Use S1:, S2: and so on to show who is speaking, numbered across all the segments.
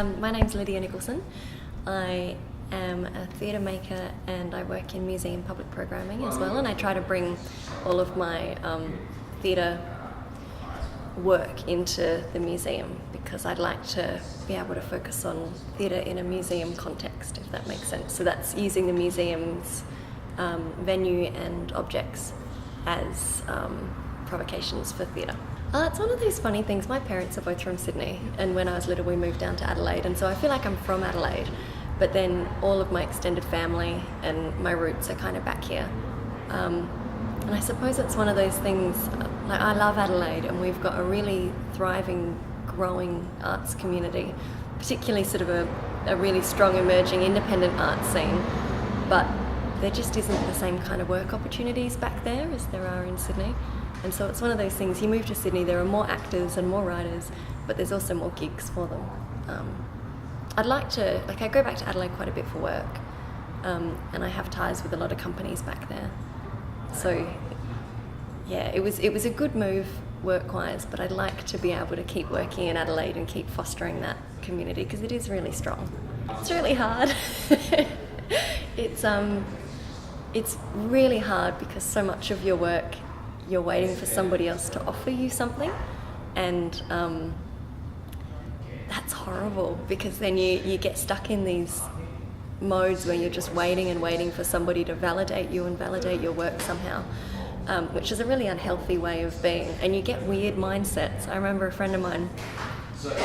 S1: My name's Lydia Nicholson. I am a theatre maker and I work in museum public programming as well, and I try to bring all of my theatre work into the museum because I'd like to be able to focus on theatre in a museum context, if that makes sense. So that's using the museum's venue and objects as provocations for theatre. It's one of those funny things. My parents are both from Sydney, and when I was little we moved down to Adelaide, and so I feel like I'm from Adelaide, but then all of my extended family and my roots are kind of back here. And I suppose it's one of those things, like I love Adelaide and we've got a really thriving, growing arts community, particularly sort of a really strong emerging independent art scene, but there just isn't the same kind of work opportunities back there as there are in Sydney. And so it's one of those things, you move to Sydney, there are more actors and more writers, but there's also more gigs for them. I'd like to, I go back to Adelaide quite a bit for work, and I have ties with a lot of companies back there. So yeah, it was a good move work-wise, but I'd like to be able to keep working in Adelaide and keep fostering that community because it is really strong. It's really hard. It's really hard because so much of your work you're waiting for somebody else to offer you something, and that's horrible because then you get stuck in these modes where you're just waiting and waiting for somebody to validate you and validate your work somehow, which is a really unhealthy way of being, and you get weird mindsets. I remember a friend of mine,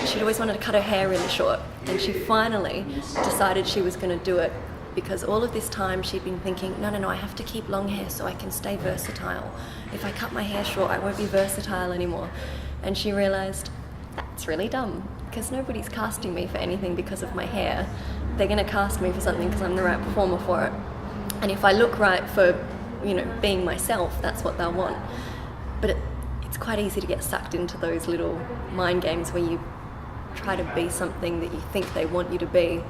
S1: she'd always wanted to cut her hair really short, and she finally decided she was going to do it because all of this time she'd been thinking, no, I have to keep long hair so I can stay versatile. If I cut my hair short, I won't be versatile anymore. And she realised, that's really dumb, because nobody's casting me for anything because of my hair. They're going to cast me for something because I'm the right performer for it. And if I look right for, being myself, that's what they'll want. But it's quite easy to get sucked into those little mind games where you try to be something that you think they want you to be,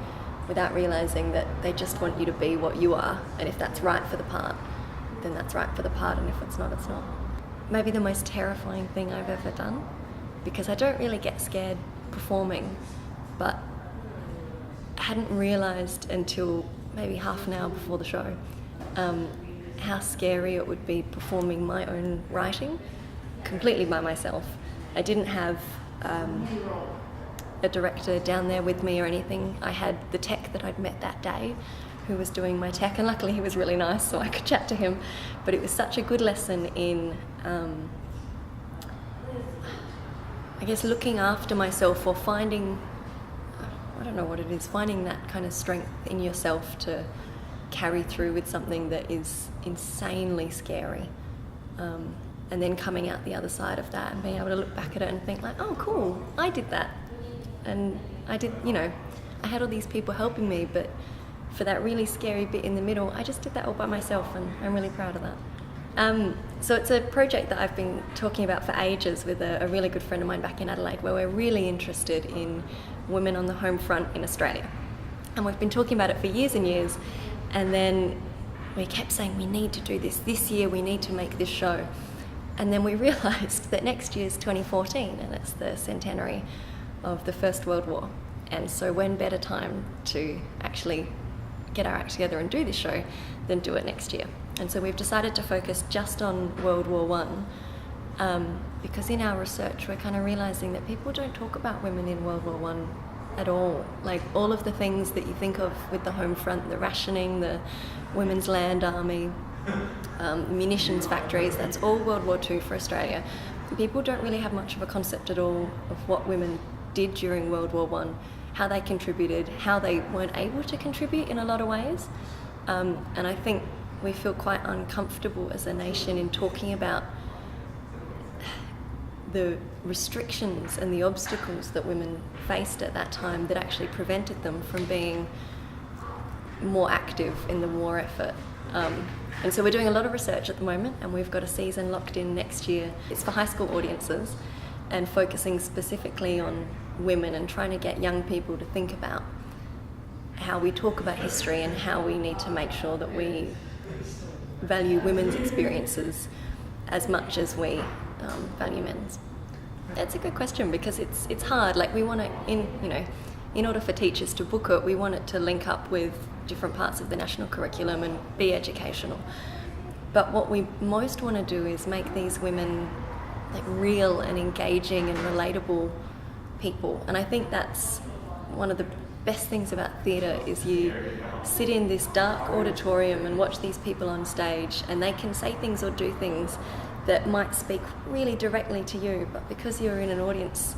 S1: without realising that they just want you to be what you are, and if that's right for the part, then that's right for the part, and if it's not, it's not. Maybe the most terrifying thing I've ever done, because I don't really get scared performing, but I hadn't realised until maybe half an hour before the show how scary it would be performing my own writing completely by myself. I didn't have a director down there with me or anything. I had the tech that I'd met that day who was doing my tech, and luckily he was really nice so I could chat to him, but it was such a good lesson in I guess looking after myself, or finding, I don't know what it is, finding that kind of strength in yourself to carry through with something that is insanely scary, and then coming out the other side of that and being able to look back at it and think like, oh cool, I did that. And I did, I had all these people helping me, but for that really scary bit in the middle, I just did that all by myself, and I'm really proud of that. So it's a project that I've been talking about for ages with a really good friend of mine back in Adelaide, where we're really interested in women on the home front in Australia. And we've been talking about it for years and years, and then we kept saying, we need to do this year, we need to make this show. And then we realised that next year's 2014, and it's the centenary of the First World War, and so when better time to actually get our act together and do this show than do it next year. And so we've decided to focus just on World War I, because in our research we're kind of realising that people don't talk about women in World War I at all. Like all of the things that you think of with the home front, the rationing, the Women's Land Army, munitions factories, that's all World War II for Australia. People don't really have much of a concept at all of what women did during World War I, how they contributed, how they weren't able to contribute in a lot of ways. And I think we feel quite uncomfortable as a nation in talking about the restrictions and the obstacles that women faced at that time that actually prevented them from being more active in the war effort. And so we're doing a lot of research at the moment, and we've got a season locked in next year. It's for high school audiences and focusing specifically on women and trying to get young people to think about how we talk about history and how we need to make sure that we value women's experiences as much as we value men's. That's a good question because it's hard. Like we want to, in order for teachers to book it, we want it to link up with different parts of the national curriculum and be educational. But what we most want to do is make these women like real and engaging and relatable people. And I think that's one of the best things about theatre, is you sit in this dark auditorium and watch these people on stage, and they can say things or do things that might speak really directly to you, but because you're in an audience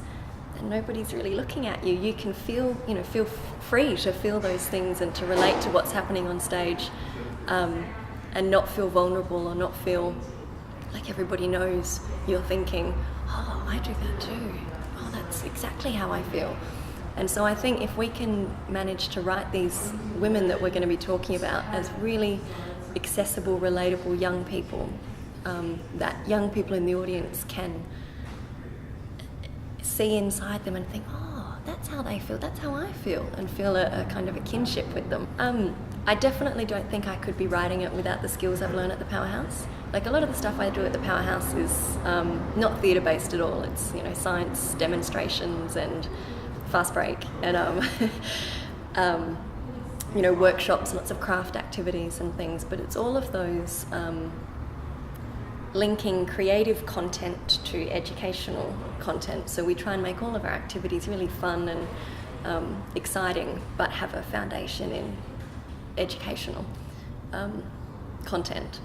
S1: and nobody's really looking at you, you can feel free to feel those things and to relate to what's happening on stage, and not feel vulnerable or not feel like everybody knows you're thinking, oh, I do that too. Oh, that's exactly how I feel. And so I think if we can manage to write these women that we're going to be talking about as really accessible, relatable young people, that young people in the audience can see inside them and think, oh, that's how they feel, that's how I feel, and feel a kind of a kinship with them. I definitely don't think I could be writing it without the skills I've learned at the Powerhouse. Like, a lot of the stuff I do at the Powerhouse is not theatre-based at all. It's, science demonstrations and fast break and workshops, lots of craft activities and things, but it's all of those linking creative content to educational content. So we try and make all of our activities really fun and exciting, but have a foundation in educational content.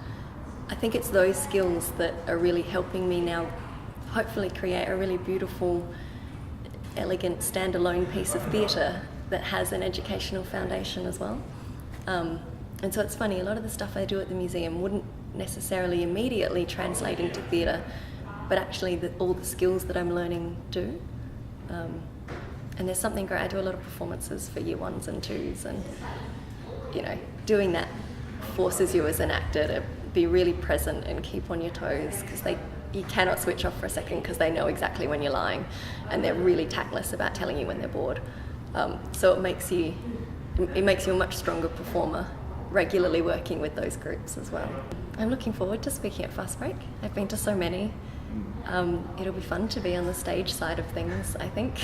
S1: I think it's those skills that are really helping me now hopefully create a really beautiful, elegant, standalone piece of theatre that has an educational foundation as well. And so it's funny, a lot of the stuff I do at the museum wouldn't necessarily immediately translate into theatre, but actually all the skills that I'm learning do. And there's something great. I do a lot of performances for year 1s and 2s, and doing that forces you as an actor to be really present and keep on your toes, because you cannot switch off for a second, because they know exactly when you're lying, and they're really tactless about telling you when they're bored. So it makes you a much stronger performer, regularly working with those groups as well. I'm looking forward to speaking at Fast Break. I've been to so many. It'll be fun to be on the stage side of things, I think.